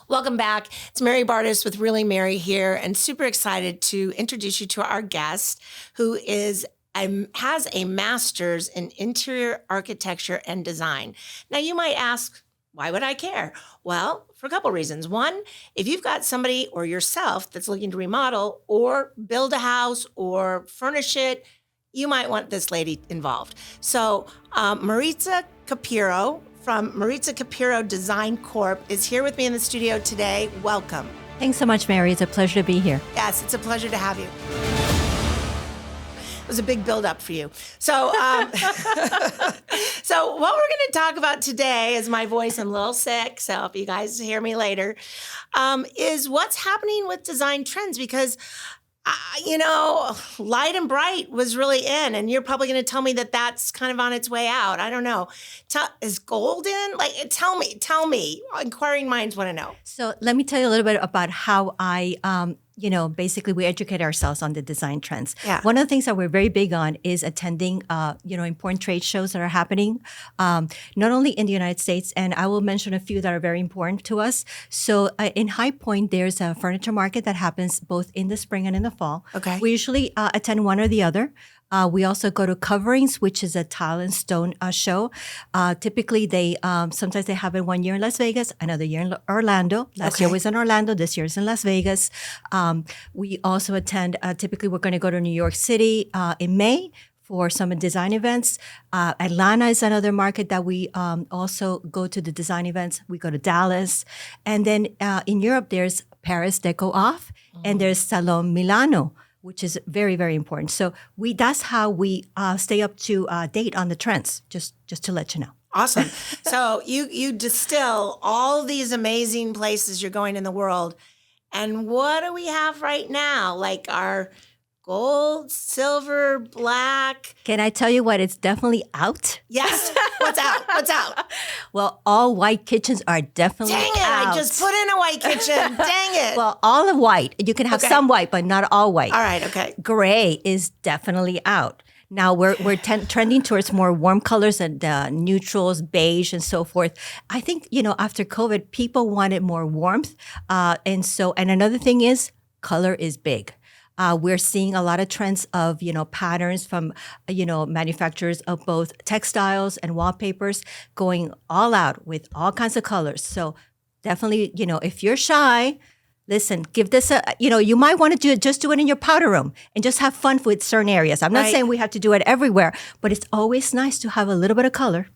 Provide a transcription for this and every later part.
Welcome back. It's Mary Bartos with Really Mary here, and super excited to introduce you to our guest who has a master's in interior architecture and design. Now, you might ask, why would I care? Well, for a couple reasons. One, if you've got somebody or yourself that's looking to remodel or build a house or furnish it, you might want this lady involved. So Maritza Capiro from Maritza Capiro Design Corp is here with me in the studio today. Welcome. Thanks so much, Mary. It's a pleasure to be here. Yes, it's a pleasure to have you. It was a big build-up for you. So, so what we're going to talk about today, is my voice, I'm a little sick, so if you guys hear me later, is what's happening with design trends, because light and bright was really in, and you're probably going to tell me that that's kind of on its way out. I don't know. Is gold in? Tell me. Inquiring minds want to know. So let me tell you a little bit about how basically we educate ourselves on the design trends. Yeah. One of the things that we're very big on is attending, important trade shows that are happening, not only in the United States, and I will mention a few that are very important to us. So in High Point, there's a furniture market that happens both in the spring and in the fall. Okay. We usually attend one or the other. We also go to Coverings, which is a tile and stone show. Typically, sometimes they have it 1 year in Las Vegas, another year in Orlando. Last year was in Orlando. This year is in Las Vegas. We also attend. Typically, we're going to go to New York City in May for some design events. Atlanta is another market that we also go to the design events. We go to Dallas, and then in Europe, there's Paris Deco Off, and there's Salon Milano, which is very, very important. So that's how we stay up to date on the trends, just to let you know. Awesome. So you distill all these amazing places you're going in the world. And what do we have right now? Like our gold, silver, black. Can I tell you what? It's definitely out. Yes. What's out? What's out? Well, all white kitchens are definitely out. Dang it. I just put in a white kitchen. Dang it. Well, all of white. You can have some white, but not all white. All right. Okay. Gray is definitely out. Now we're trending towards more warm colors and neutrals, beige, and so forth. I think, after COVID, people wanted more warmth. And another thing is color is big. We're seeing a lot of trends of, patterns from, manufacturers of both textiles and wallpapers going all out with all kinds of colors. So definitely, if you're shy, listen, give this you might want to just do it in your powder room and just have fun with certain areas. I'm not saying we have to do it everywhere, but it's always nice to have a little bit of color.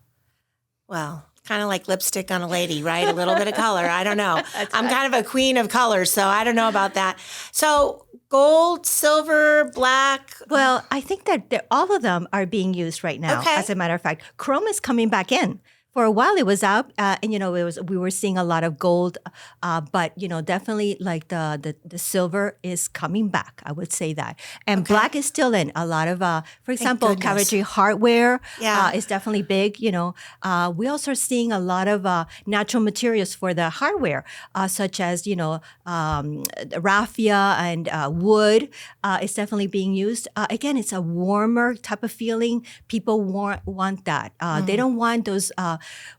Well, kind of like lipstick on a lady, right? A little bit of color. I don't know. I'm kind of a queen of colors, so I don't know about that. So gold, silver, black. Well, I think that all of them are being used right now. Okay. As a matter of fact, chrome is coming back in. For a while it was out, and we were seeing a lot of gold, but definitely like the silver is coming back. I would say that, and black is still in a lot of. For example, cabinetry hardware is definitely big. We also are seeing a lot of natural materials for the hardware, such as raffia and wood. Is definitely being used. Again, it's a warmer type of feeling. People want that. They don't want those.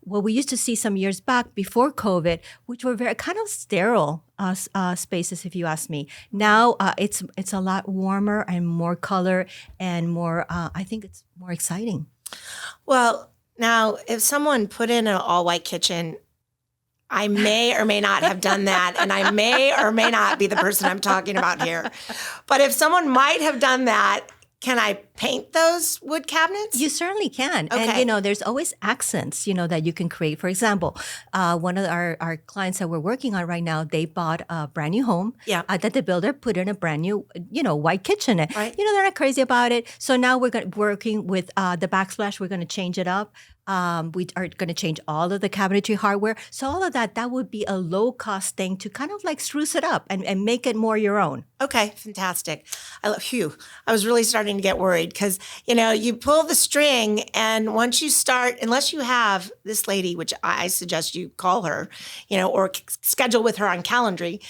What we used to see some years back before COVID, which were very kind of sterile spaces, if you ask me. Now it's a lot warmer and more color and more. I think it's more exciting. Well, now if someone put in an all-white kitchen, I may or may not have done that, and I may or may not be the person I'm talking about here. But if someone might have done that, can I paint those wood cabinets? You certainly can. Okay. And, there's always accents, that you can create. For example, one of our clients that we're working on right now, they bought a brand new home that the builder put in a brand new, white kitchen. Right. They're not crazy about it. So now we're working with the backsplash. We're going to change it up. We are going to change all of the cabinetry hardware. So all of that would be a low-cost thing to kind of like spruce it up and make it more your own. Okay, fantastic. I was really starting to get worried because, you pull the string, and once you start, unless you have this lady, which I suggest you call her, or schedule with her on Calendly,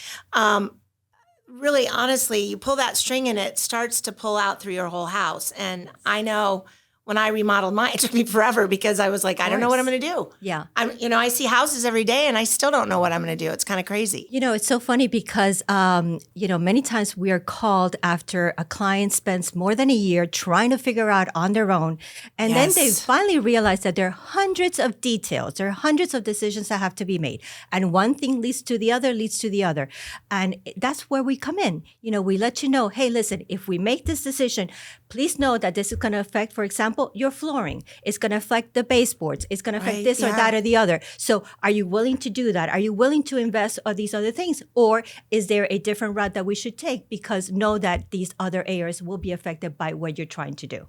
really, honestly, you pull that string and it starts to pull out through your whole house. And I know when I remodeled mine. It took me forever because I was like, I don't know what I'm going to do. Yeah. I see houses every day and I still don't know what I'm going to do. It's kind of crazy. It's so funny because, many times we are called after a client spends more than a year trying to figure out on their own. And then they finally realize that there are hundreds of details. There are hundreds of decisions that have to be made. And one thing leads to the other. And that's where we come in. We let you know, hey, listen, if we make this decision, please know that this is going to affect, for example, your flooring. It's going to affect the baseboards. It's going to affect this or that or the other. So are you willing to do that? Are you willing to invest on these other things? Or is there a different route that we should take? Because know that these other areas will be affected by what you're trying to do.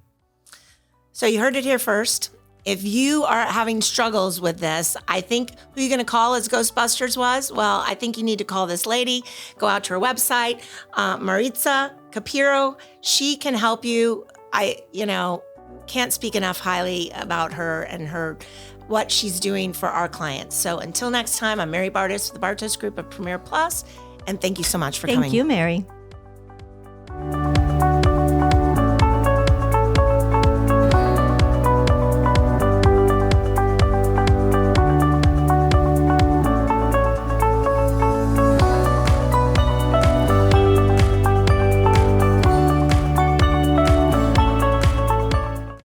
So you heard it here first. If you are having struggles with this, I think who you're going to call as Ghostbusters was? Well, I think you need to call this lady. Go out to her website, Maritza Capiro. She can help you. Can't speak enough highly about her and what she's doing for our clients. So until next time, I'm Mary Bartos with the Bartos Group of Premier Plus, and thank you so much for coming. Thank you, Mary.